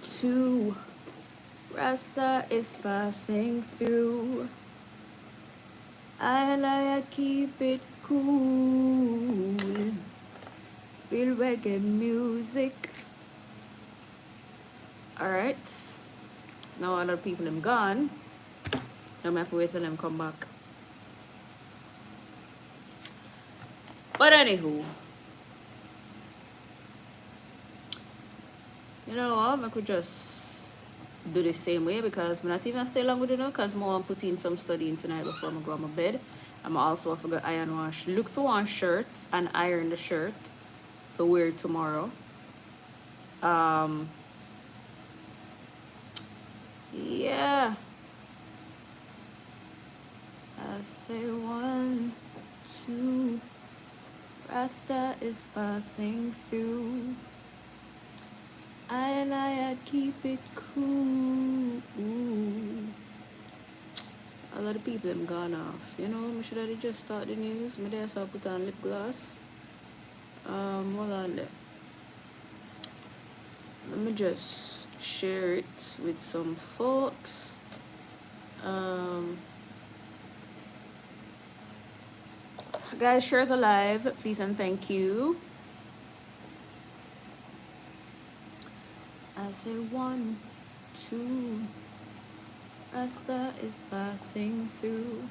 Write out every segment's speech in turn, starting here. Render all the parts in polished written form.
2. Rasta is passing through. I keep it cool. Feel reggae music. Alright. Now other people them gone. Now I have to wait till them come back. But anywho. You know what? I could just do the same way because I'm not even stay long with it now because I'm putting some studying tonight before I go on my bed. I'm also forgot iron wash. Look for one shirt and iron the shirt for wear tomorrow. Yeah. I say 1, 2. Rasta is passing through. I keep it cool. A lot of people have gone off. You know, I should have just start the news. Maybe I saw put on lip gloss. Hold on there. Let me just share it with some folks. Guys, share the live, please and thank you. I say 1, 2. Rasta is passing through.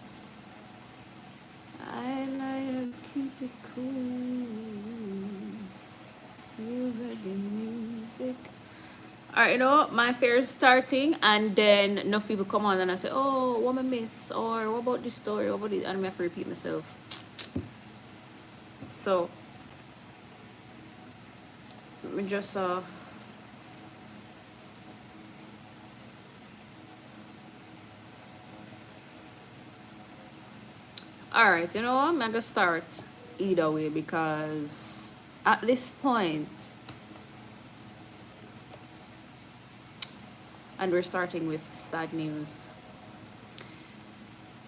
I keep it cool. You reggae music. Alright, you know, my fair is starting and then enough people come on and I say, oh, what I miss? Or what about this story? What about this? And I have to repeat myself. So, let me just alright, you know what? I'm gonna start either way because at this point, and we're starting with sad news.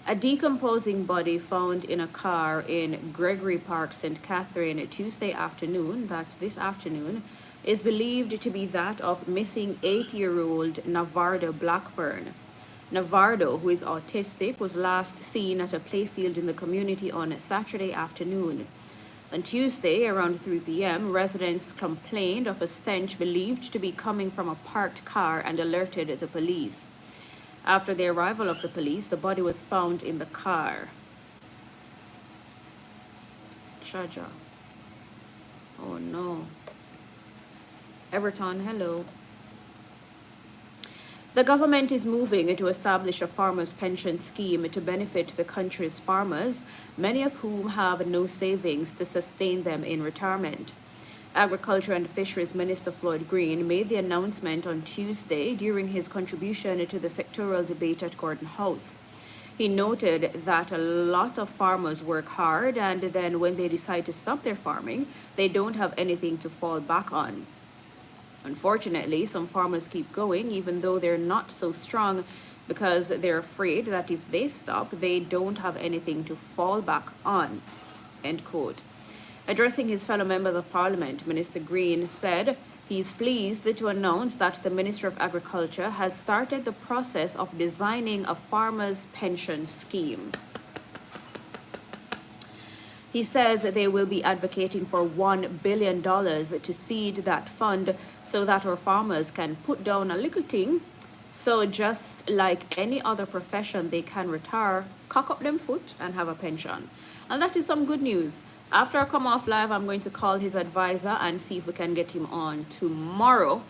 A decomposing body found in a car in Gregory Park, St. Catherine, Tuesday afternoon, that's this afternoon, is believed to be that of missing 8-year-old Navardo Blackburn. Navardo, who is autistic, was last seen at a playfield in the community on Saturday afternoon. On Tuesday, around 3 p.m., residents complained of a stench believed to be coming from a parked car and alerted the police. After the arrival of the police, the body was found in the car. Chaja. Oh no. Everton, hello. The government is moving to establish a farmers' pension scheme to benefit the country's farmers, many of whom have no savings to sustain them in retirement. Agriculture and Fisheries Minister Floyd Green made the announcement on Tuesday during his contribution to the sectoral debate at Gordon House. He noted that a lot of farmers work hard and then when they decide to stop their farming, they don't have anything to fall back on. Unfortunately, some farmers keep going even though they're not so strong because they're afraid that if they stop, they don't have anything to fall back on. End quote. Addressing his fellow members of parliament, Minister Green said he's pleased to announce that the Minister of Agriculture has started the process of designing a farmers' pension scheme. He says they will be advocating for $1 billion to seed that fund so that our farmers can put down a little thing. So just like any other profession, they can retire, cock up them foot and have a pension. And that is some good news. After I come off live, I'm going to call his advisor and see if we can get him on tomorrow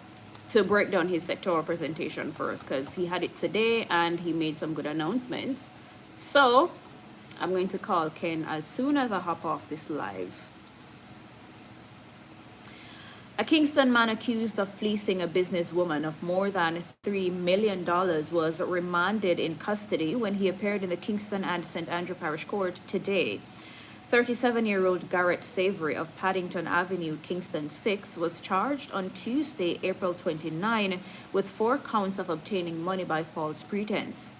to break down his sectoral presentation first because he had it today and he made some good announcements. So I'm going to call Ken as soon as I hop off this live. A Kingston man accused of fleecing a businesswoman of more than $3 million was remanded in custody when he appeared in the Kingston and St. Andrew Parish Court today. 37-year-old Garrett Savory of Paddington Avenue, Kingston 6, was charged on Tuesday, April 29, with 4 counts of obtaining money by false pretense.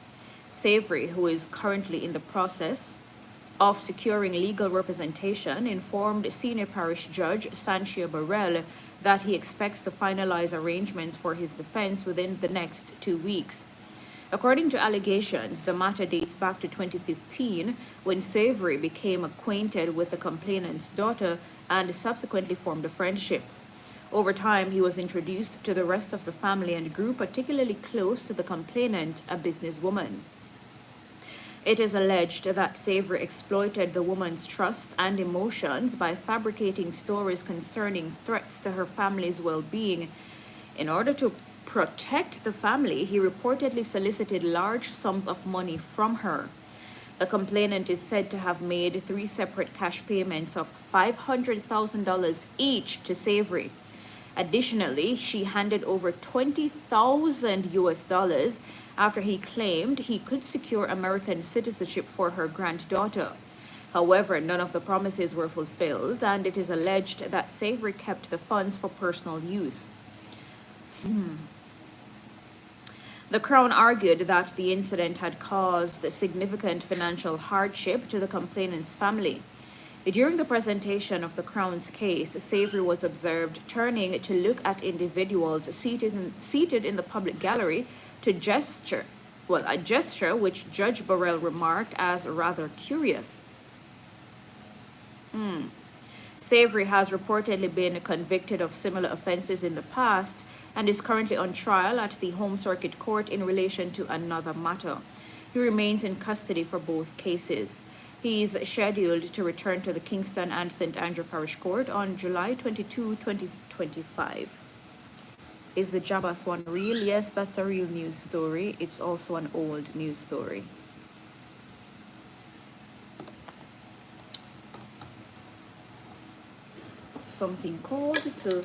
Savory, who is currently in the process of securing legal representation, informed Senior Parish Judge Sanchia Burrell that he expects to finalize arrangements for his defense within the next 2 weeks. According to allegations, the matter dates back to 2015 when Savory became acquainted with the complainant's daughter and subsequently formed a friendship. Over time, he was introduced to the rest of the family and grew particularly close to the complainant, a businesswoman. It is alleged that Savory exploited the woman's trust and emotions by fabricating stories concerning threats to her family's well-being. In order to protect the family, he reportedly solicited large sums of money from her. The complainant is said to have made 3 separate cash payments of $500,000 each to Savory. Additionally, she handed over $20,000 after he claimed he could secure American citizenship for her granddaughter. However, none of the promises were fulfilled, and it is alleged that Savory kept the funds for personal use. The Crown argued that the incident had caused significant financial hardship to the complainant's family. During the presentation of the Crown's case, Savory was observed turning to look at individuals seated in the public gallery to a gesture which Judge Burrell remarked as rather curious. Savory has reportedly been convicted of similar offenses in the past and is currently on trial at the Home Circuit Court in relation to another matter. He remains in custody for both cases. He is scheduled to return to the Kingston and St. Andrew Parish Court on July 22, 2025. Is the Jabas one real? Yes, that's a real news story. It's also an old news story. Something called to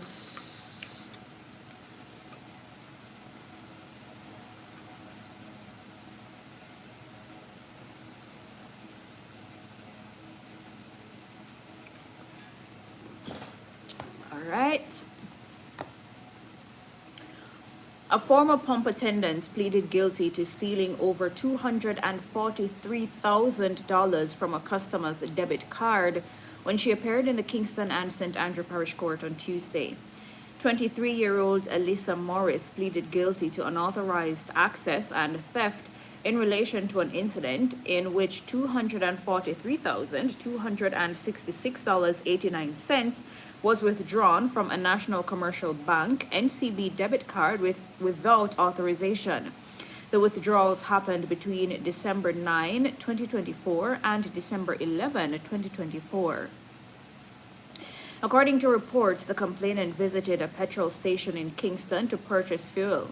right. A former pump attendant pleaded guilty to stealing over $243,000 from a customer's debit card when she appeared in the Kingston and St. Andrew Parish Court on Tuesday. 23-year-old Alyssa Morris pleaded guilty to unauthorized access and theft in relation to an incident in which $240,266.89 was withdrawn from a National Commercial Bank NCB debit card without authorization. The withdrawals happened between December 9, 2024 and December 11, 2024. According to reports, the complainant visited a petrol station in Kingston to purchase fuel.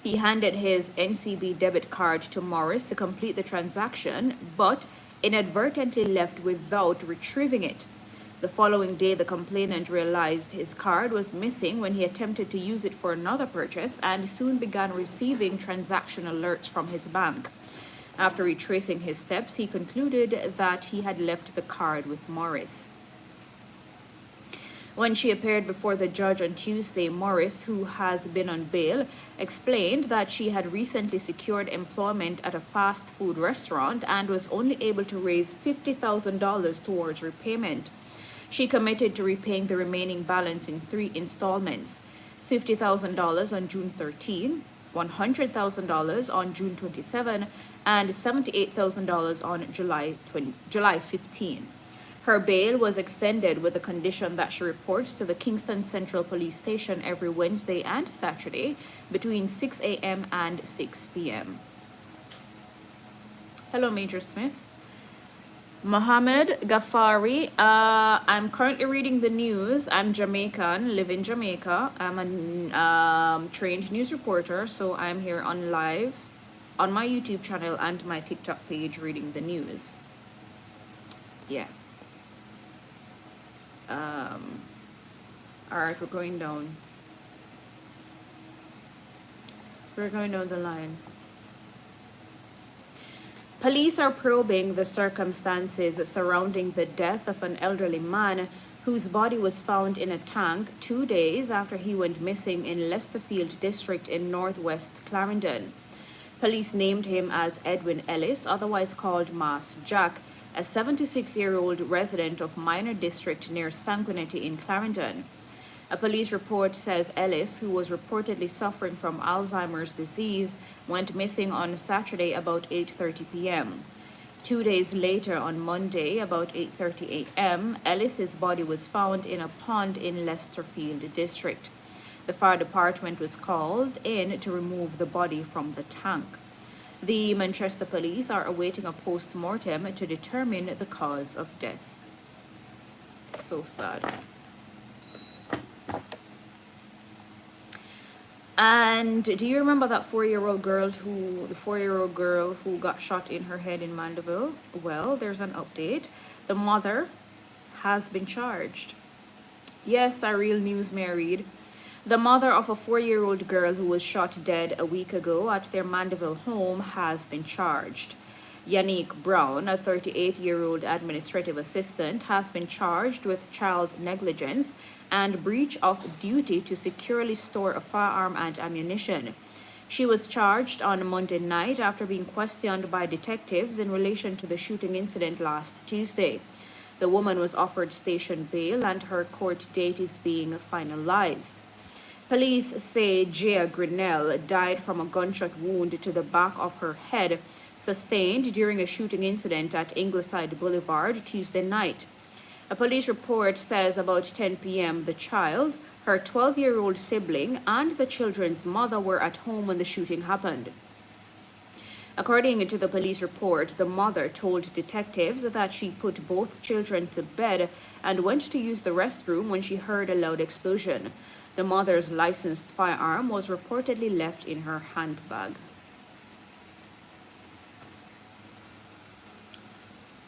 He handed his NCB debit card to Morris to complete the transaction, but inadvertently left without retrieving it. The following day, the complainant realized his card was missing when he attempted to use it for another purchase and soon began receiving transaction alerts from his bank. After retracing his steps, he concluded that he had left the card with Morris. When she appeared before the judge on Tuesday, Morris, who has been on bail, explained that she had recently secured employment at a fast food restaurant and was only able to raise $50,000 towards repayment. She committed to repaying the remaining balance in 3 installments: $50,000 on June 13, $100,000 on June 27, and $78,000 on July 15. Her bail was extended with the condition that she reports to the Kingston Central Police Station every Wednesday and Saturday between 6 a.m. and 6 p.m. Hello, Major Smith. Mohammed Ghaffari, I'm currently reading the news. I'm Jamaican, live in Jamaica. I'm a trained news reporter, so I'm here on live on my YouTube channel and my TikTok page reading the news. Yeah. All right, we're going down. We're going down the line. Police are probing the circumstances surrounding the death of an elderly man whose body was found in a tank 2 days after he went missing in Lesterfield district in northwest Clarendon. Police named him as Edwin Ellis, otherwise called Mas Jack, a 76-year-old resident of Minor District near Sanguinetti in Clarendon. A police report says Ellis, who was reportedly suffering from Alzheimer's disease, went missing on Saturday about 8:30 p.m. 2 days later, on Monday, about 8:30 a.m., Ellis's body was found in a pond in Lesterfield district. The fire department was called in to remove the body from the tank. The Manchester police are awaiting a post-mortem to determine the cause of death. So sad. And do you remember that the 4-year-old girl who got shot in her head in Mandeville? Well, there's an update. The mother has been charged. Yes, a real news, may I read. The mother of a 4-year-old girl who was shot dead a week ago at their Mandeville home has been charged. Yannick Brown, a 38-year-old administrative assistant, has been charged with child negligence and breach of duty to securely store a firearm and ammunition. She was charged on Monday night after being questioned by detectives in relation to the shooting incident last Tuesday. The woman was offered station bail and her court date is being finalized. Police say Gia Grinnell died from a gunshot wound to the back of her head sustained during a shooting incident at Ingleside Boulevard Tuesday night. A police report says about 10 p.m. the child, her 12-year-old sibling, and the children's mother were at home when the shooting happened. According to the police report, the mother told detectives that she put both children to bed and went to use the restroom when she heard a loud explosion. The mother's licensed firearm was reportedly left in her handbag.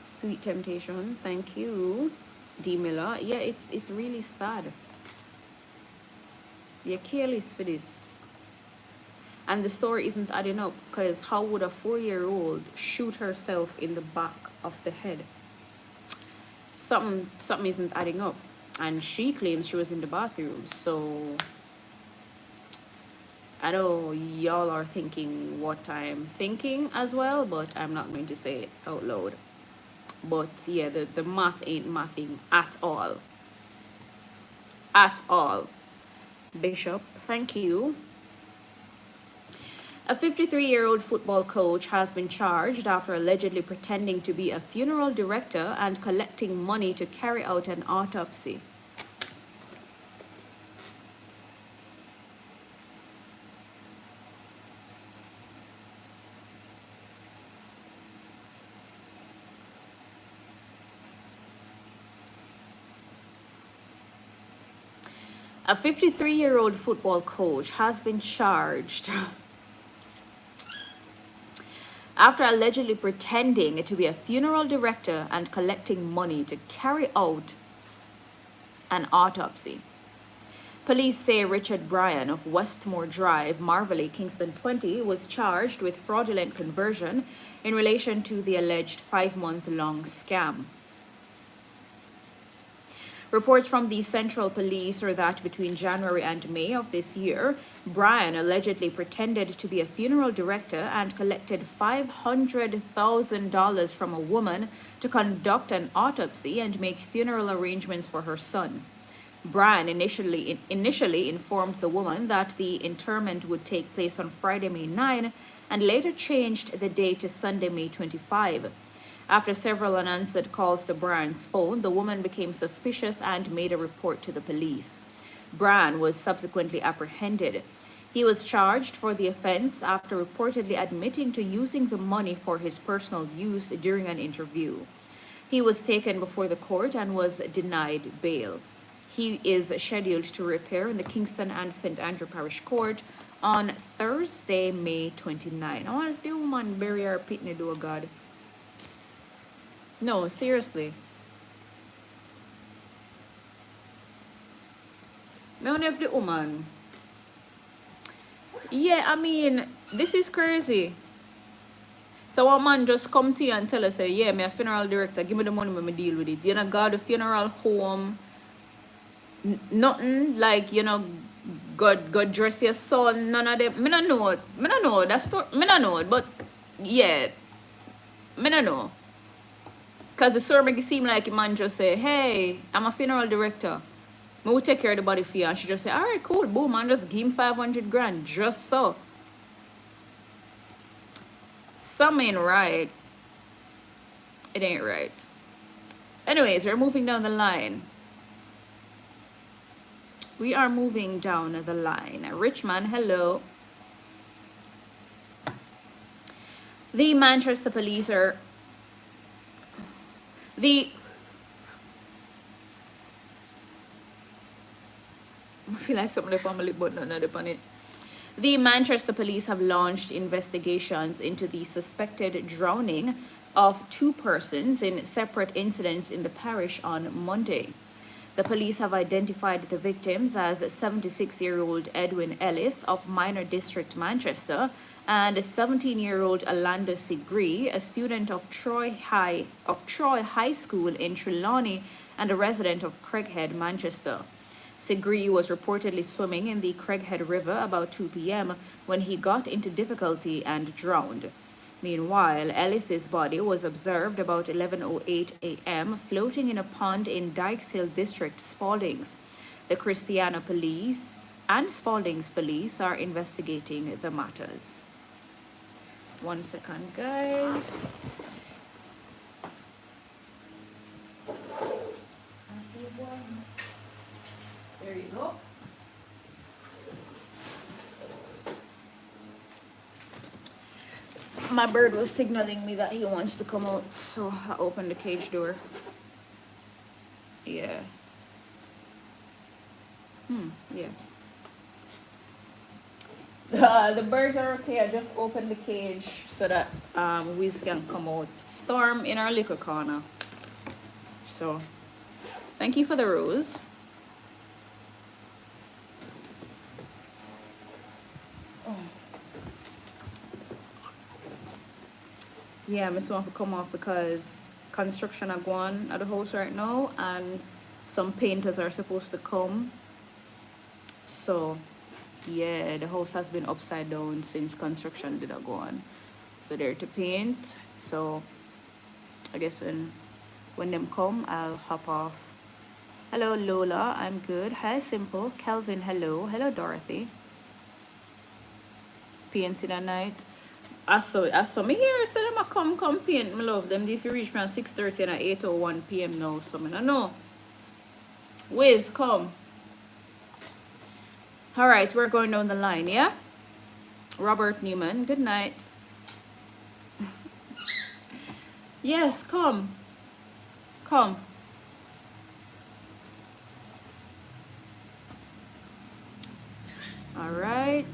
Sweet Temptation, thank you. D. Miller, yeah, it's really sad. You're careless for this. And the story isn't adding up, because how would a 4-year-old shoot herself in the back of the head? Something isn't adding up. And she claims she was in the bathroom, so I know y'all are thinking what I'm thinking as well, but I'm not going to say it out loud. But yeah, the math ain't mathing at all. At all. Bishop, thank you. A 53-year-old football coach has been charged after allegedly pretending to be a funeral director and collecting money to carry out an autopsy. A 53-year-old football coach has been charged after allegedly pretending to be a funeral director and collecting money to carry out an autopsy. Police say Richard Bryan of Westmore Drive, Marvelly, Kingston 20, was charged with fraudulent conversion in relation to the alleged 5-month-long scam. Reports from the Central Police are that between January and May of this year, Bryan allegedly pretended to be a funeral director and collected $500,000 from a woman to conduct an autopsy and make funeral arrangements for her son. Bryan initially informed the woman that the interment would take place on Friday, May 9, and later changed the date to Sunday, May 25. After several unanswered calls to Bryan's phone, the woman became suspicious and made a report to the police. Bryan was subsequently apprehended. He was charged for the offense after reportedly admitting to using the money for his personal use during an interview. He was taken before the court and was denied bail. He is scheduled to appear in the Kingston and St. Andrew Parish Court on Thursday, May 29. I wonder if the woman bury her pitney do, God. No, seriously. I wonder if the woman. Yeah, I mean, this is crazy. So a man just come to you and tell us, say, yeah, me a funeral director, give me the money when me deal with it. You know, go to the funeral home, nothing like, you know, God dress your son, none of them. Me no know it. Me no know that story. Me no know it, but yeah, me no know. Because the story make it seem like a man just say, hey, I'm a funeral director. Me would take care of the body for you. And she just say, all right, cool, boom, and just give him 500 grand. Just so. Something ain't right. It ain't right. Anyways, we're moving down the line. We are moving down the line. Richmond, hello. The Manchester police are... I feel like something up on my lip, but not upon it. The Manchester police have launched investigations into the suspected drowning of 2 persons in separate incidents in the parish on Monday. The police have identified the victims as 76-year-old Edwin Ellis of Minor District, Manchester, and 17-year-old Alanda Sigree, a student of Troy High School in Trelawney and a resident of Craighead, Manchester. Sigree was reportedly swimming in the Craighead River about 2 p.m. when he got into difficulty and drowned. Meanwhile, Ellis's body was observed about 11:08 a.m. floating in a pond in Dykes Hill District, Spaldings. The Christiana Police and Spaldings Police are investigating the matters. 1 second, guys. There you go. My bird was signaling me that he wants to come out, so I opened the cage door. Yeah. Yeah. The birds are okay. I just opened the cage so that Wiz can come out. Storm in our little corner. So, thank you for the rose. Yeah, I still want to come off because construction are going at the house right now and some painters are supposed to come. So, yeah, the house has been upside down since construction did not go on. So they're to paint. So, I guess when them come, I'll hop off. Hello, Lola. I'm good. Hi, Simple. Kelvin, hello. Hello, Dorothy. Painting at night. I saw me here, so them a come paint, my love. Them if you reach from 6:30 and 8:01 p.m. now, so I know. Wiz, come. Alright, we're going down the line, yeah? Robert Newman, good night. Yes, come. Come. Alright,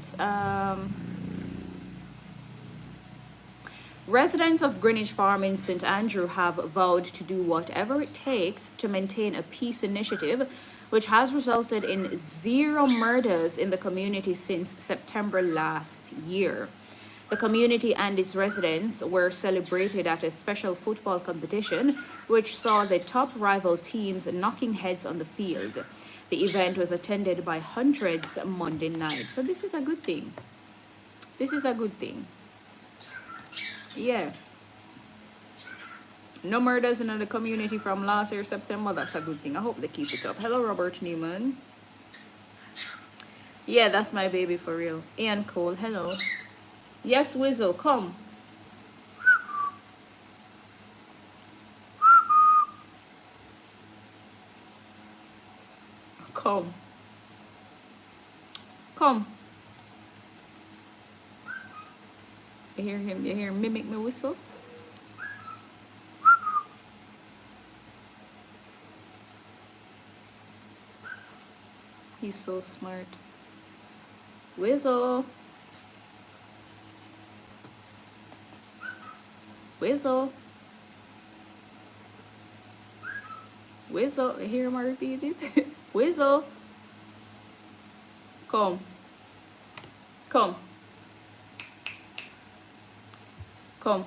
residents of Greenwich Farm in St. Andrew have vowed to do whatever it takes to maintain a peace initiative, which has resulted in 0 murders in the community since September last year. The community and its residents were celebrated at a special football competition, which saw the top rival teams knocking heads on the field. The event was attended by hundreds Monday night. So this is a good thing. This is a good thing. Yeah. No murders in the community from last year, September. That's a good thing. I hope they keep it up. Hello, Robert Newman. Yeah, that's my baby for real. Ian Cole, hello. Yes, Wizzle, come. Come. Come. You hear him? You hear him mimic me whistle? He's so smart. Wizzle. Wizzle. Wizzle. You hear him repeat it? Wizzle. Come. Come. Come.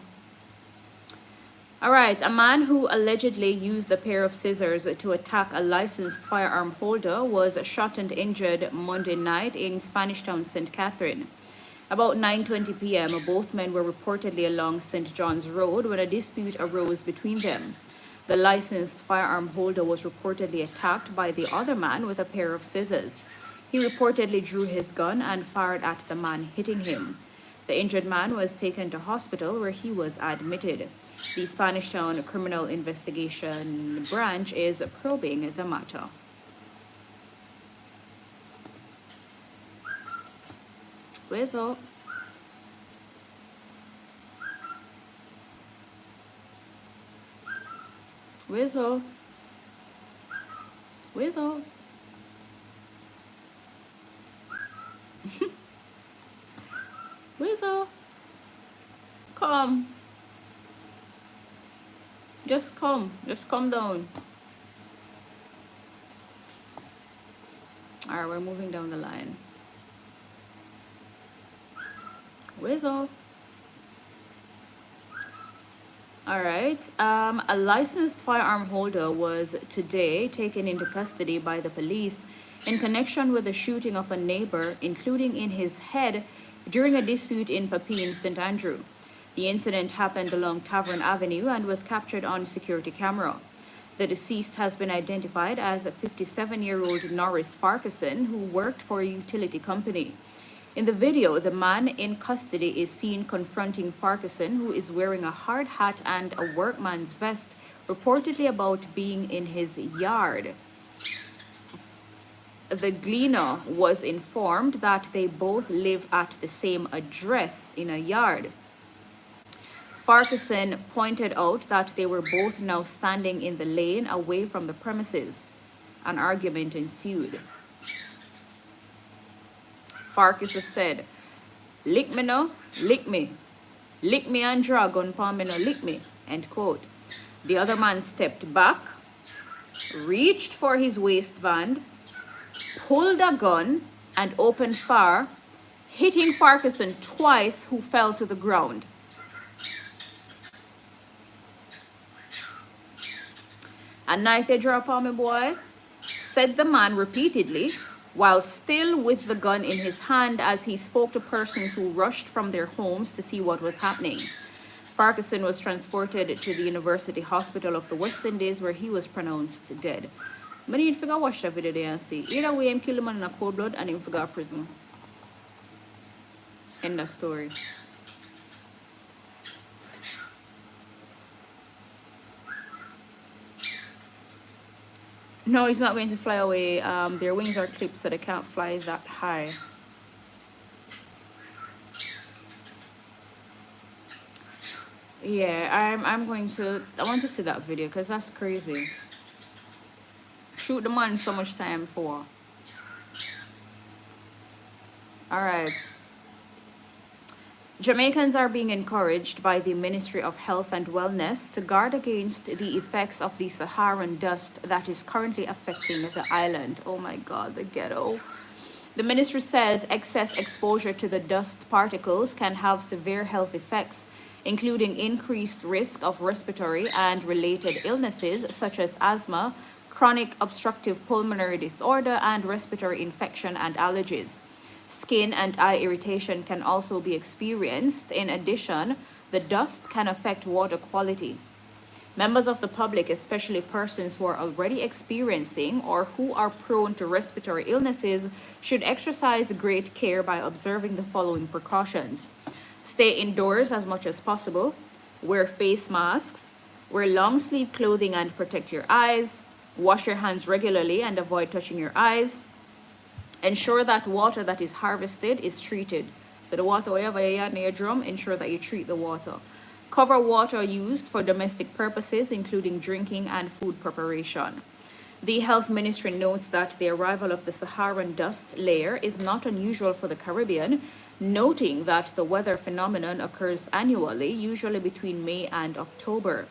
All right, a man who allegedly used a pair of scissors to attack a licensed firearm holder was shot and injured Monday night in Spanish Town, St. Catherine. About 9:20 p.m., both men were reportedly along St. John's Road when a dispute arose between them. The licensed firearm holder was reportedly attacked by the other man with a pair of scissors. He reportedly drew his gun and fired at the man, hitting him. The injured man was taken to hospital where he was admitted. The Spanish Town Criminal Investigation Branch is probing the matter. Whistle. Whistle. Whistle. Whistle. Come. Just come. Just come down. Alright, we're moving down the line. Whistle. Alright, a licensed firearm holder was today taken into custody by the police in connection with the shooting of a neighbor, including in his head, during a dispute in Papine, St. Andrew. The incident happened along Tavern Avenue and was captured on security camera. The deceased has been identified as a 57-year-old Norris Farquharson who worked for a utility company. In the video, the man in custody is seen confronting Farquharson, who is wearing a hard hat and a workman's vest, reportedly about being in his yard. The Gleaner was informed that they both live at the same address in a yard. Farquharson pointed out that they were both now standing in the lane away from the premises. An argument ensued. Farquharson said, "Lick me no, lick me. Lick me and draw gun palm me no, lick me," end quote. The other man stepped back, reached for his waistband, pulled a gun, and opened fire, hitting Farquharson twice, who fell to the ground. "A knife you draw upon me, boy," said the man repeatedly, while still with the gun in his hand, as he spoke to persons who rushed from their homes to see what was happening. Farquharson was transported to the University Hospital of the West Indies, where he was pronounced dead. I need to watch that video there and see. Either way, him kill him in a cold blood and him forgot prison. End of story. No, he's not going to fly away. Their wings are clipped, so they can't fly that high. Yeah, I want to see that video because that's crazy. Shoot the man so much time for. Alright. Jamaicans are being encouraged by the Ministry of Health and Wellness to guard against the effects of the Saharan dust that is currently affecting the island. Oh my God, the ghetto. The ministry says excess exposure to the dust particles can have severe health effects, including increased risk of respiratory and related illnesses such as asthma, chronic obstructive pulmonary disorder, and respiratory infection and allergies. Skin and eye irritation can also be experienced. In addition, the dust can affect water quality. Members of the public, especially persons who are already experiencing or who are prone to respiratory illnesses, should exercise great care by observing the following precautions. Stay indoors as much as possible. Wear face masks. Wear long sleeve clothing and protect your eyes. Wash your hands regularly and avoid touching your eyes. Ensure that water that is harvested is treated. So the water wherever you have in your drum, ensure that you treat the water. Cover water used for domestic purposes, including drinking and food preparation. The Health Ministry notes that the arrival of the Saharan dust layer is not unusual for the Caribbean, noting that the weather phenomenon occurs annually, usually between May and October.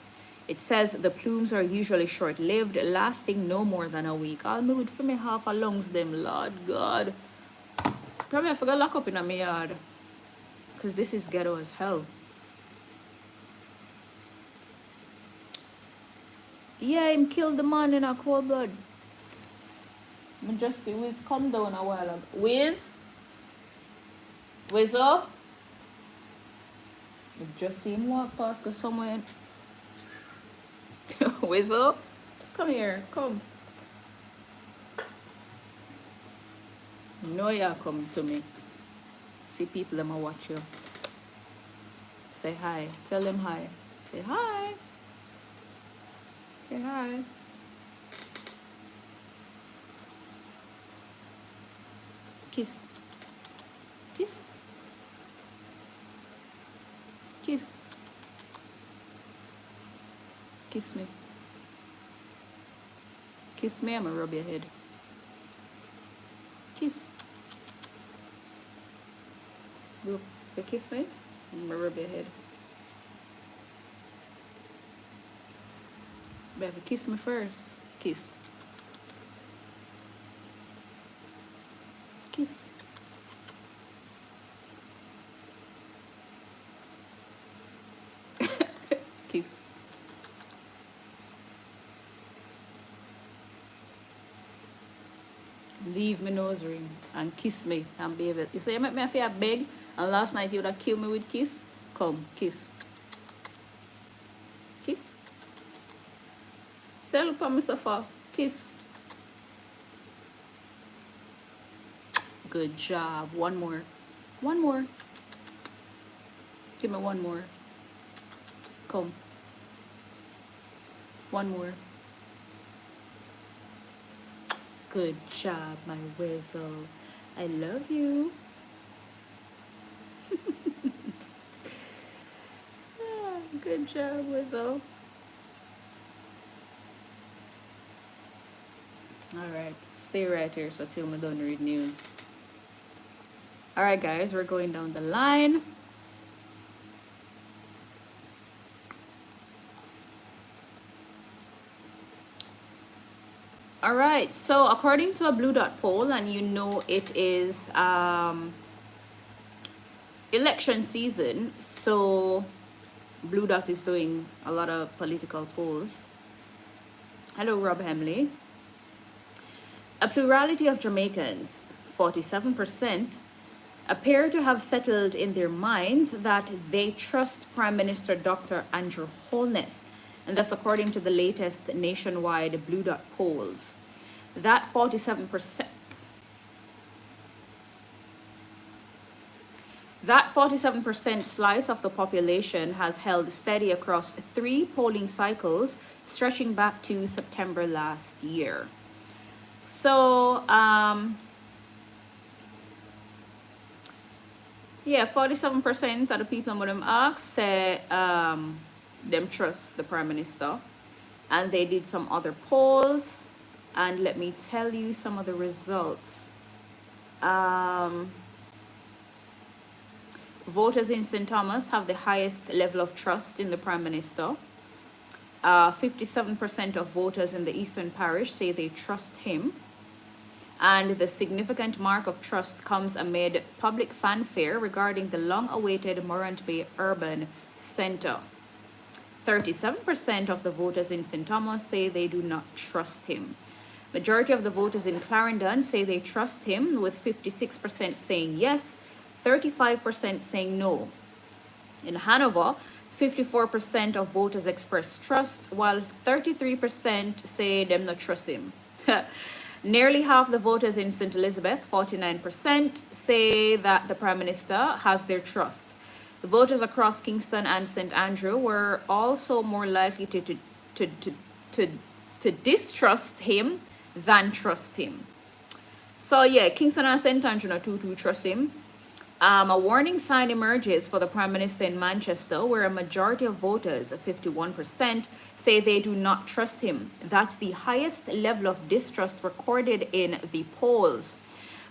It says the plumes are usually short-lived, lasting no more than a week. I'll mood for me half a lungs them, Lord God. Probably I forgot lock up in my yard. Because this is ghetto as hell. Yeah, him killed the man in a cold blood. I just see Wiz come down a while ago. Wiz? Wiz up? I just see him walk past go somewhere. Whistle, come here, come. No, you come to me. See people, them watch you. Say hi. Tell them hi. Say hi. Say hi. Kiss. Kiss. Kiss. Kiss me. Kiss me, I'ma rub your head. Kiss. You kiss me? I'ma rub your head. Baby, kiss me first. Kiss. Kiss. Kiss. Leave me nose ring and kiss me and baby. You say you make me feel big and last night you would have killed me with kiss? Come, kiss. Kiss. Say look at me so far. Kiss. Good job. One more. One more. Give me one more. Come. One more. Good job, my weasel. I love you. Good job, weasel. Alright, stay right here so till me done read news. Alright guys, we're going down the line. All right, so according to a Blue Dot poll, and you know it is election season, so Blue Dot is doing a lot of political polls. Hello, Rob Hemley. A plurality of Jamaicans, 47%, appear to have settled in their minds that they trust Prime Minister Dr. Andrew Holness, and that's according to the latest nationwide Blue Dot polls. That 47%. That 47% slice of the population has held steady across 3 polling cycles stretching back to September last year. So, yeah, 47% of the people when them ask say them trust the Prime Minister. And they did some other polls. And let me tell you some of the results. Voters in St. Thomas have the highest level of trust in the Prime Minister. 57% of voters in the Eastern Parish say they trust him. And the significant mark of trust comes amid public fanfare regarding the long-awaited Morant Bay Urban Centre. 37% of the voters in St. Thomas say they do not trust him. Majority of the voters in Clarendon say they trust him, with 56% saying yes, 35% saying no. In Hanover, 54% of voters express trust, while 33% say them not trust him. Nearly half the voters in St. Elizabeth, 49%, say that the Prime Minister has their trust. The voters across Kingston and St. Andrew were also more likely to distrust him than trust him. So yeah, Kingston and St. Andrew not too trust him. A warning sign emerges for the Prime Minister in Manchester, where a majority of voters, 51%, say they do not trust him. That's the highest level of distrust recorded in the polls.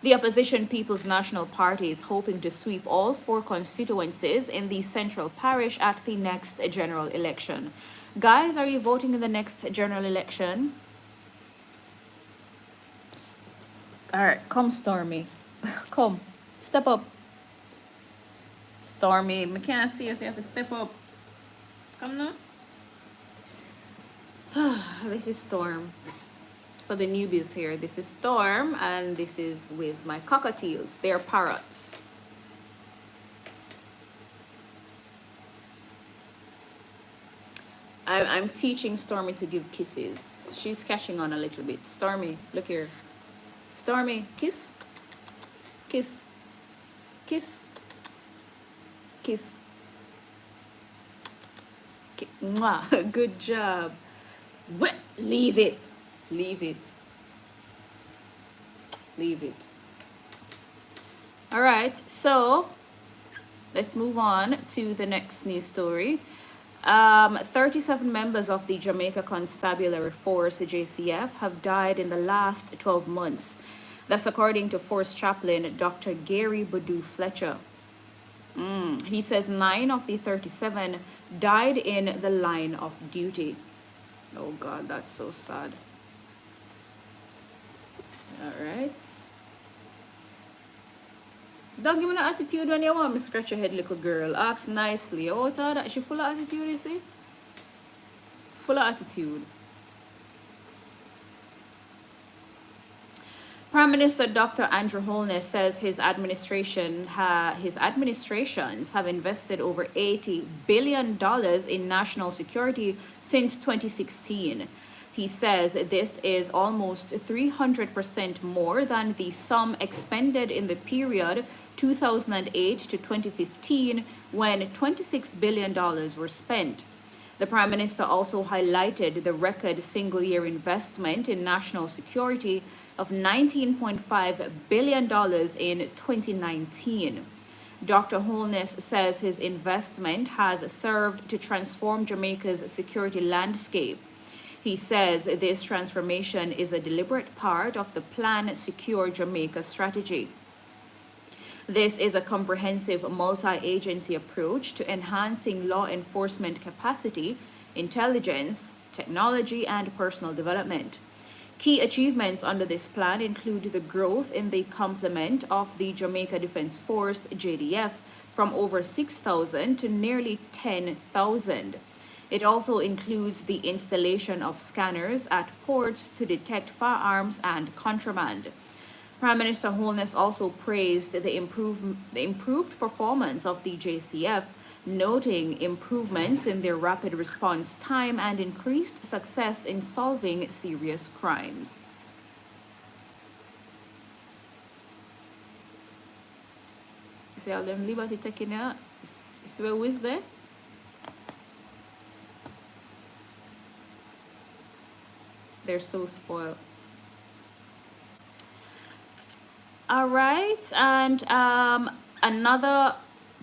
The opposition People's National Party is hoping to sweep all 4 constituencies in the Central Parish at the next general election. Guys, are you voting in the next general election? All right, come Stormy. Come, step up. Stormy, I can't see you, so you have to step up. Come now. This is Storm. For the newbies here, this is Storm, and this is with my cockatiels. They're parrots. I'm teaching Stormy to give kisses. She's catching on a little bit. Stormy, look here. Stormy, kiss, kiss, kiss, kiss. Mwah. Good job. Leave it. Leave it. Leave it. All right, so let's move on to the next news story. 37 members of the Jamaica Constabulary Force, JCF, have died in the last 12 months. That's according to Force Chaplain Dr. Gary Bodu Fletcher. He says 9 of the 37 died in the line of duty. Oh God, that's so sad. All right. Don't give me no attitude when you want me scratch your head, little girl. Ask nicely. Oh, that she full of attitude, you see? Full of attitude. Prime Minister Dr. Andrew Holness says his administrations have invested over $80 billion in national security since 2016. He says this is almost 300% more than the sum expended in the period 2008 to 2015, when $26 billion were spent. The Prime Minister also highlighted the record single-year investment in national security of $19.5 billion in 2019. Dr. Holness says his investment has served to transform Jamaica's security landscape. He says this transformation is a deliberate part of the Plan Secure Jamaica strategy. This is a comprehensive multi-agency approach to enhancing law enforcement capacity, intelligence, technology, and personal development. Key achievements under this plan include the growth in the complement of the Jamaica Defense Force, JDF, from over 6,000 to nearly 10,000. It also includes the installation of scanners at ports to detect firearms and contraband. Prime Minister Holness also praised the improved performance of the JCF, noting improvements in their rapid response time and increased success in solving serious crimes. See all them liberty taking out? See where is there? They're so spoiled. All right, and another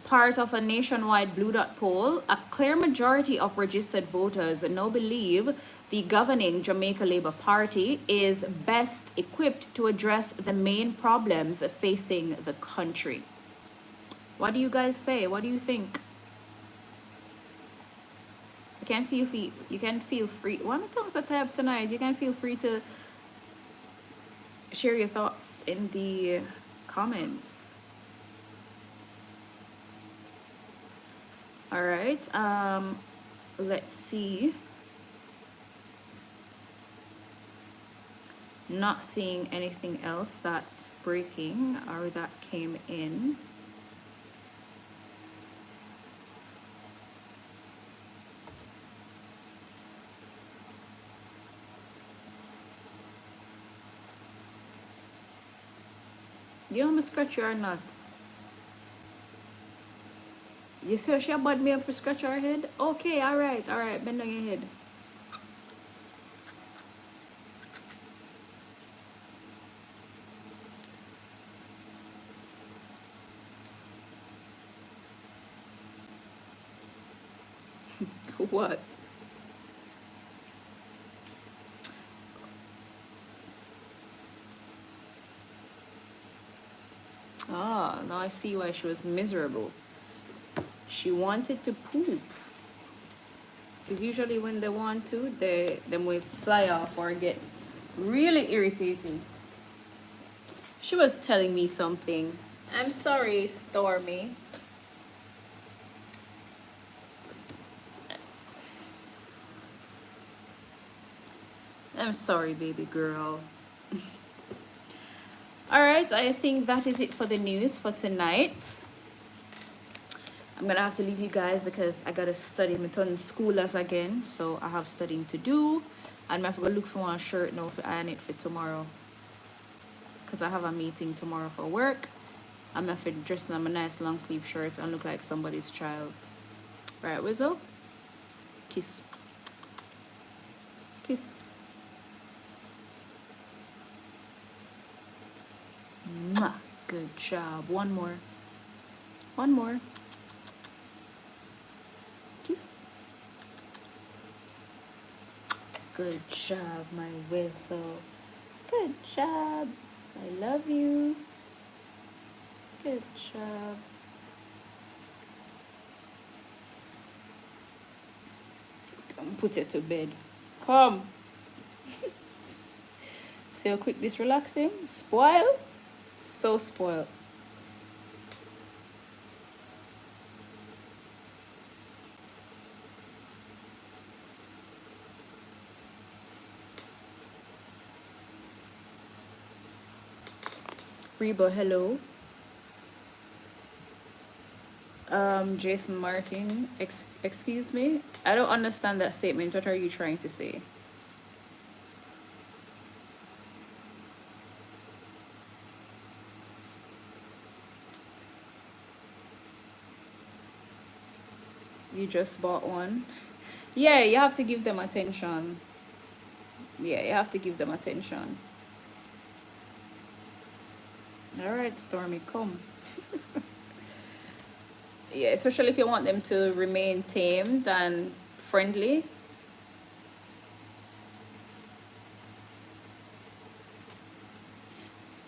part of a nationwide Blue Dot poll, a clear majority of registered voters now believe the governing Jamaica Labour Party is best equipped to address the main problems facing the country. What do you guys say? What do you think? You can feel free. Why my tongues are tired tonight? You can feel free to share your thoughts in the comments. All right, let's see. Not seeing anything else that's breaking or that came in. You want me to scratch you or not? You sure she bad me up for scratch her head? Okay, alright, bend on your head. What? Ah, now I see why she was miserable. She wanted to poop. Because usually when they want to, them will fly off or get really irritated. She was telling me something. I'm sorry, Stormy. I'm sorry, baby girl. All right, I think that is it for the news for tonight. I'm gonna have to leave you guys because I gotta study. I'm turning schoolers again, so I have studying to do. And I have to go look for one shirt now for iron it for tomorrow. Cause I have a meeting tomorrow for work. I'm gonna have to dress in a nice long sleeve shirt and look like somebody's child. Right, Whistle? Kiss. Kiss. Mwah. Good job. One more. One more. Kiss. Good job, my Whistle. Good job. I love you. Good job. Don't put it to bed. Come. See how quick this relaxing? Spoil? So spoiled. Reba, hello. Jason Martin, excuse me? I don't understand that statement. What are you trying to say? You just bought one? Yeah, you have to give them attention. Yeah, you have to give them attention. All right, Stormy, come. Yeah, especially if you want them to remain tamed and friendly.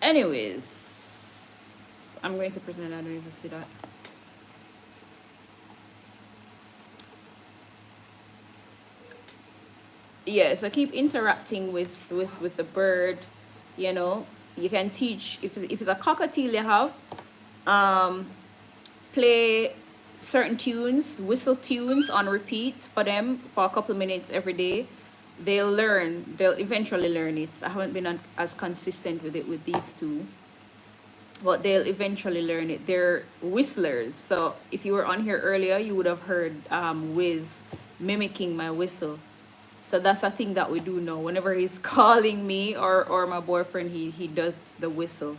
Anyways, I'm going to pretend I don't even see that. Yeah, so keep interacting with the bird. You know, you can teach if it's a cockatiel you have, play certain tunes, whistle tunes on repeat for them for a couple of minutes every day. They'll learn. They'll eventually learn it. I haven't been as consistent with it with these two, but they'll eventually learn it. They're whistlers. So if you were on here earlier, you would have heard Wiz mimicking my whistle. So that's a thing that we do now. Whenever he's calling me or my boyfriend, he does the whistle.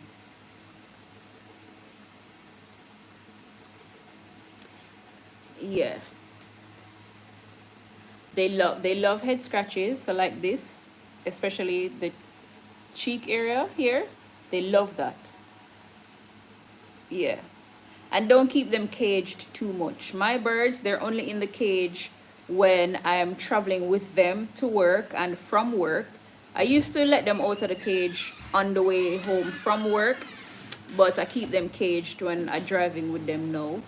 Yeah. They love head scratches, so like this, especially the cheek area here. They love that. Yeah. And don't keep them caged too much. My birds, they're only in the cage when I am traveling with them to work and from work. I used to let them out of the cage on the way home from work, but I keep them caged when I'm driving with them now.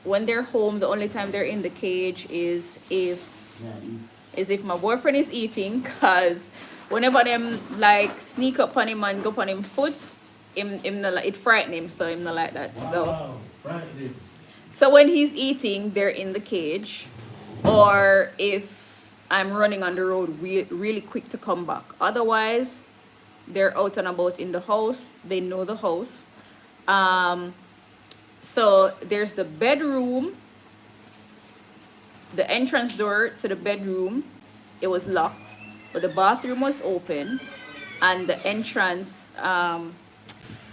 When they're home, the only time they're in the cage is if my boyfriend is eating, cause whenever them like sneak up on him and go on him foot, it frighten him, so him not like that. So when he's eating, they're in the cage, or if I'm running on the road really quick to come back. Otherwise, they're out and about in the house. They know the house. So there's the bedroom, the entrance door to the bedroom. It was locked, but the bathroom was open, and the entrance,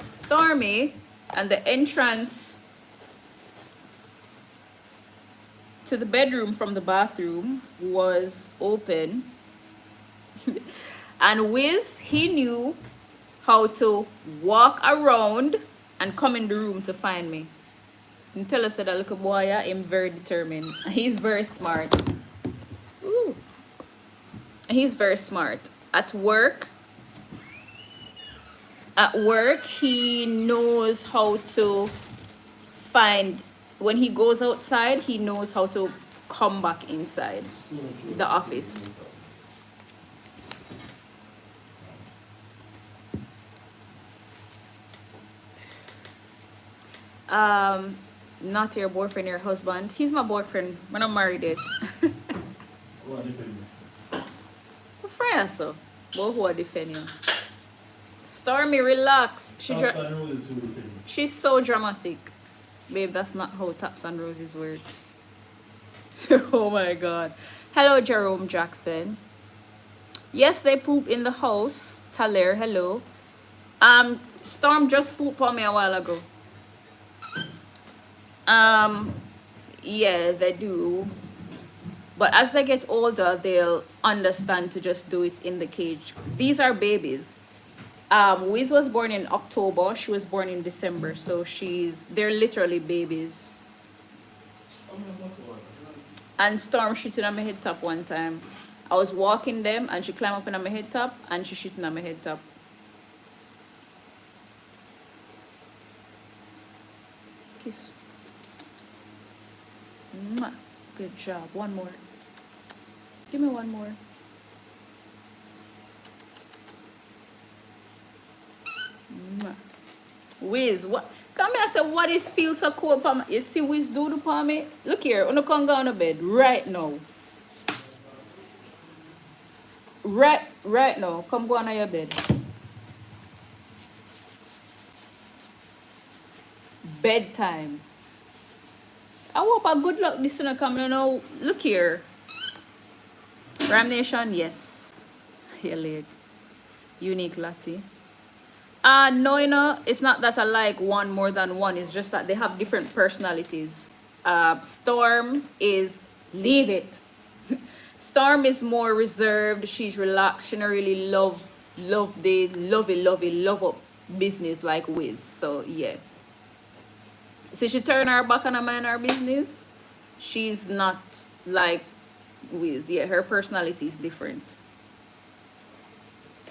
Stormy, and the entrance to the bedroom from the bathroom was open. And Wiz, he knew how to walk around and come in the room to find me. And tell us that little boy, yeah, I'm very determined. He's very smart. Ooh. He's very smart. At work, he knows how to find, when he goes outside, he knows how to come back inside the office. Not your boyfriend, your husband. He's my boyfriend. When I'm married yet. Friend, so. But who are defending? Stormy, relax. She's so dramatic. Babe, that's not how Taps and Roses works. Oh my god. Hello, Jerome Jackson. Yes, they poop in the house. Taler, hello. Storm just pooped on me a while ago. Yeah, they do. But as they get older, they'll understand to just do it in the cage. These are babies. Wiz was born in October. She was born in December. So they're literally babies. And Storm shitting on my head top one time. I was walking them and she climbed up on my head top and she shitting on my head top. Kiss. Mwah. Good job. One more. Give me one more. Mwah. Wiz, what? Come here, I say, what is feel so cold, Pam? You see Wiz do the palm me? Look here, you come go on the bed right now. Right now. Come go on your bed. Bedtime. I hope a good luck this one come now. Look here. Ram Nation, yes. You're late. Unique Lottie. No, you know, it's not that I like one more than one. It's just that they have different personalities. Storm is leave it. Storm is more reserved. She's relaxed. She don't really love up business like Wiz. So yeah. So she turn her back on her mind her business. She's not like Wiz. Yeah, her personality is different.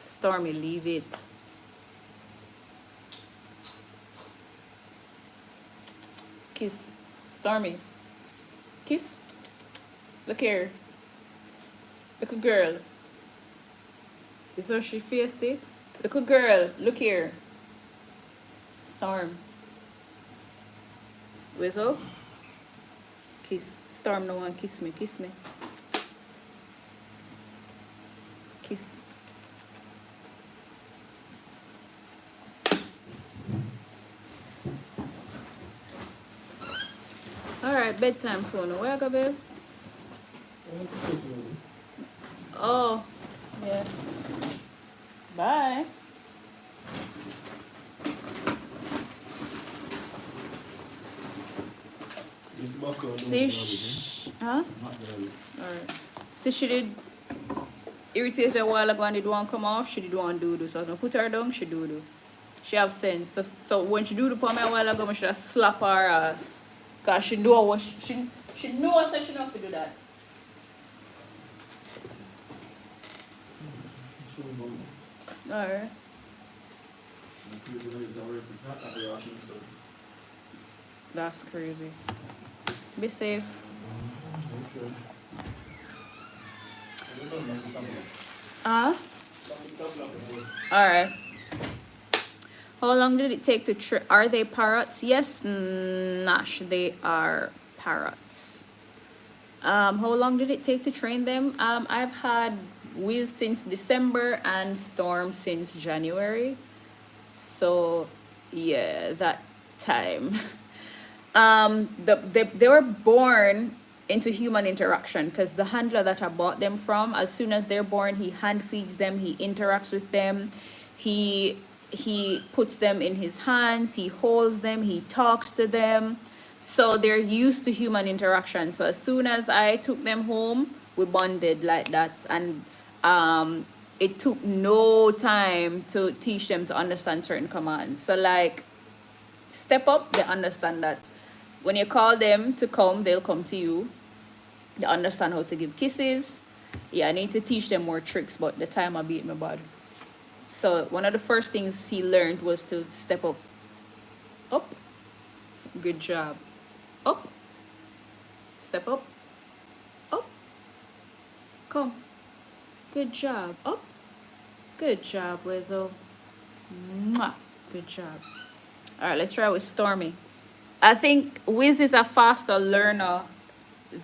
Stormy, leave it. Kiss. Stormy. Kiss. Look here. Look a girl. Is how she faced it? Look a girl. Look here. Storm. Whistle. Kiss. Storm, no one kiss me. Kiss me. Kiss. Alright, bedtime phone. Where I go, babe? Oh, yeah. Bye. See, huh? Alright. See, she did irritate her a while ago and it don't come off. She did want to do. So I was going to put her down, she do. She have sense. So when she do the for me a while ago, I should have slap her ass. Because she know what she knows that she not to do that. Alright. That's crazy. Be safe. Alright. How long did it take to are they parrots? Yes, Nash, they are parrots. How long did it take to train them? I've had Wiz since December and Storm since January. So yeah, that time. They were born into human interaction because the handler that I bought them from, as soon as they're born, he hand feeds them, he interacts with them, he puts them in his hands, he holds them, he talks to them. So they're used to human interaction. So as soon as I took them home, we bonded like that. And it took no time to teach them to understand certain commands. So like, step up, they understand that. When you call them to come, they'll come to you. They understand how to give kisses. Yeah, I need to teach them more tricks, but the time I beat my body. So one of the first things he learned was to step up. Up. Good job. Up. Step up. Up. Come. Good job. Up. Good job, Wizzo. Mwah. Good job. All right, let's try with Stormy. I think Wiz is a faster learner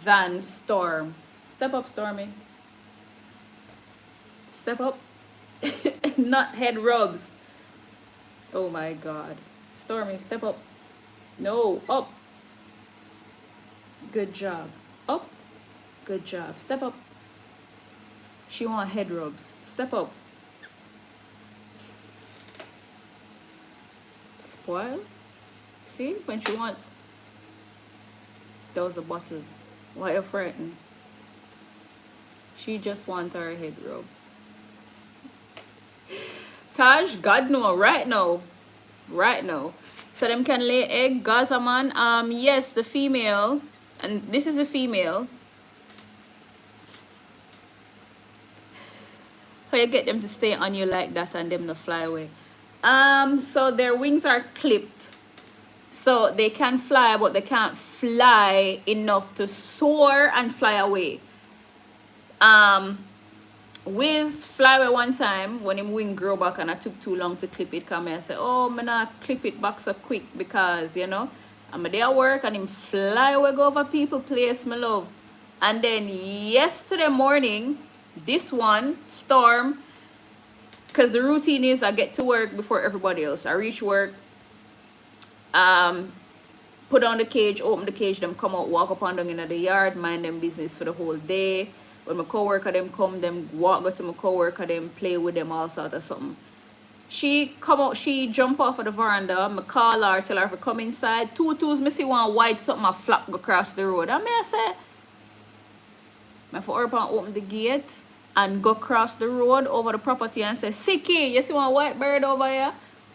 than Storm. Step up, Stormy. Step up. Not head rubs. Oh my God. Stormy, step up. No, up. Good job. Up. Good job. Step up. She want head rubs. Step up. Spoil. See, when she wants, that was a bottle. Why you frightened? She just wants her head rub. Taj, God no, right now. Right now. So them can lay egg, Gaza man. Yes, the female, and this is a female. How you get them to stay on you like that and them to fly away? So their wings are clipped. So they can fly, but they can't fly enough to soar and fly away. Wiz fly away one time when him wing grow back and I took too long to clip it. Come and say, oh, I'm not clip it back so quick because, you know, I'm a day at work and him fly away go over people place, my love. And then yesterday morning, this one, Storm, because the routine is I get to work before everybody else. I reach work, put on the cage, open the cage, them come out, walk up and down in the yard, mind them business for the whole day. When my coworker them come, them walk go to my coworker, them play with them all sort of something. She come out, she jump off of the veranda, me call her, tell her to come inside. Two me see one white something a flap go across the road. And I say, I for her open the gate and go across the road over the property and say, Siki, you see one white bird over here?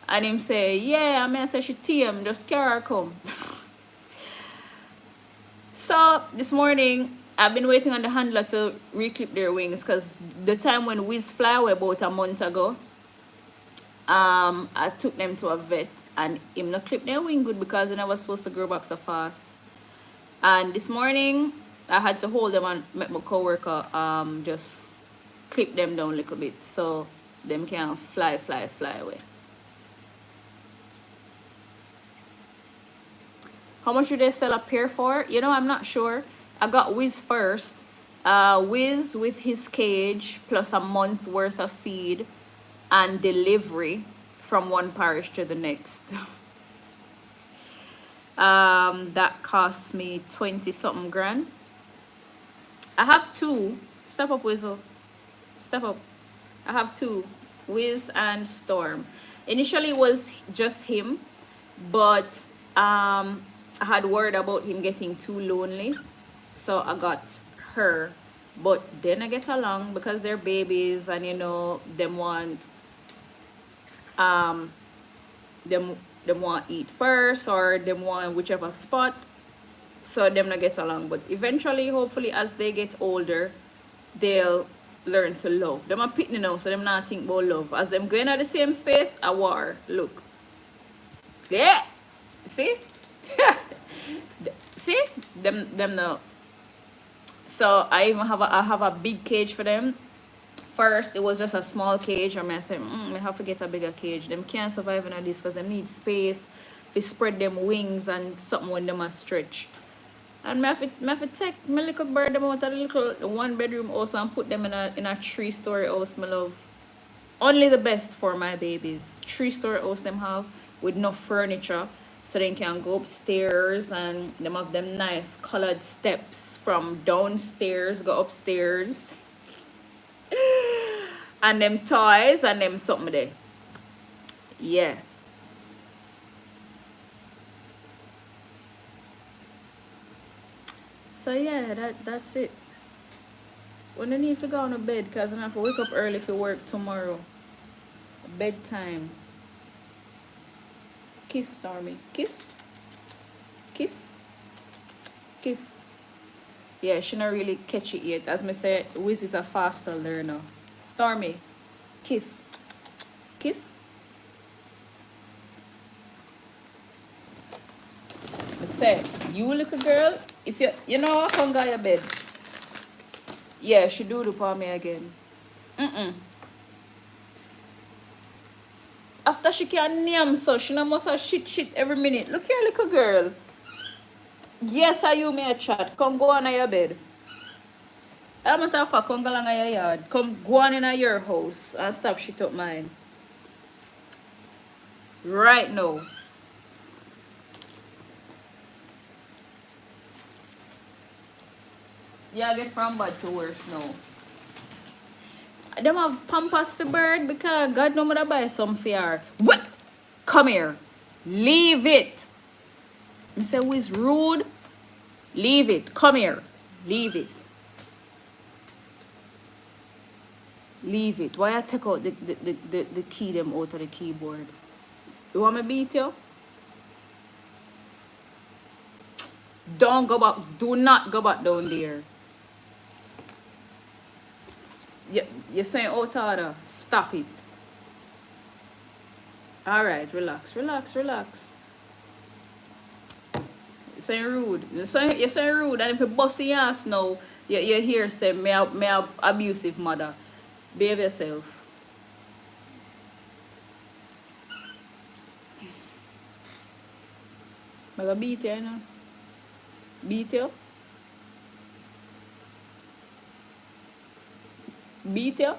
And him say, yeah, I say she tame, just carry her come. So this morning, I've been waiting on the handler to reclip their wings because the time when Wiz fly away about a month ago, I took them to a vet and him not clip their wing good because they never supposed to grow back so fast. And this morning, I had to hold them and make my coworker just clip them down a little bit so them can fly away. How much do they sell a pair for? You know, I'm not sure. I got Wiz first. Wiz with his cage plus a month worth of feed and delivery from one parish to the next. That cost me 20 something grand. I have two. Step up, Wizzle. Step up. I have two. Wiz and Storm. Initially it was just him, but I had worried about him getting too lonely, so I got her. But then I get along because they're babies and you know them want them want eat first or them want whichever spot, so them not get along. But eventually, hopefully, as they get older, they'll learn to love. Them are pitting now, so them not think about love. As them going at the same space, a war. Look, yeah, see. See them now. So I even have a big cage for them. First it was just a small cage, and I said I have to get a bigger cage. Them can't survive in this because they need space to spread them wings and something when them a stretch. And I have to take my little bird them out of the little 1-bedroom house and put them in a 3-story house, my love. Only the best for my babies. 3-story house them have with no furniture. So they can go upstairs and them have them nice colored steps from downstairs, go upstairs. And them toys and them something there. Yeah. So yeah, that's it. When I need to go on to bed because I have to wake up early for work tomorrow. Bedtime. Kiss, Stormy. Kiss. Kiss. Kiss. Yeah, she not really catch it yet. As me say, Wiz is a faster learner. Stormy. Kiss. Kiss. I say, you little girl, if you know I can't go your bed. Yeah, she do for me again. After she can name so she not must have shit every minute. Look here, little girl. Yes, are you may chat. Come go on your bed. I'm not talking come go along your yard. Come go on in your house and stop shit up mine. Right now. Yeah, get from bad to worse now. Them have pampas for bird because God know me buy some for her. What? Come here. Leave it. Me say who is rude? Leave it. Come here. Leave it. Leave it. Why I take out the key them out of the keyboard? You want me beat you? Don't go back. Do not go back down there. You're saying out order. Stop it. Alright, relax, relax, relax. You're saying rude. You're saying rude. And if you bust your ass now, you hear say me a abusive mother. Behave yourself. I'm gonna beat you, you know? Beat you? Beat you?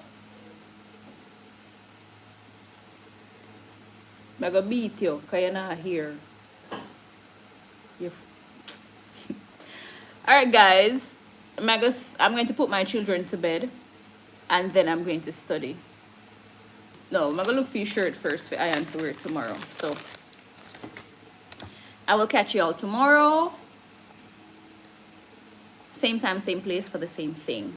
I'm gonna beat you because you're not here. Alright, guys. I'm going to put my children to bed and then I'm going to study. No, I'm gonna look for your shirt first for iron to wear tomorrow. So I will catch you all tomorrow. Same time, same place for the same thing.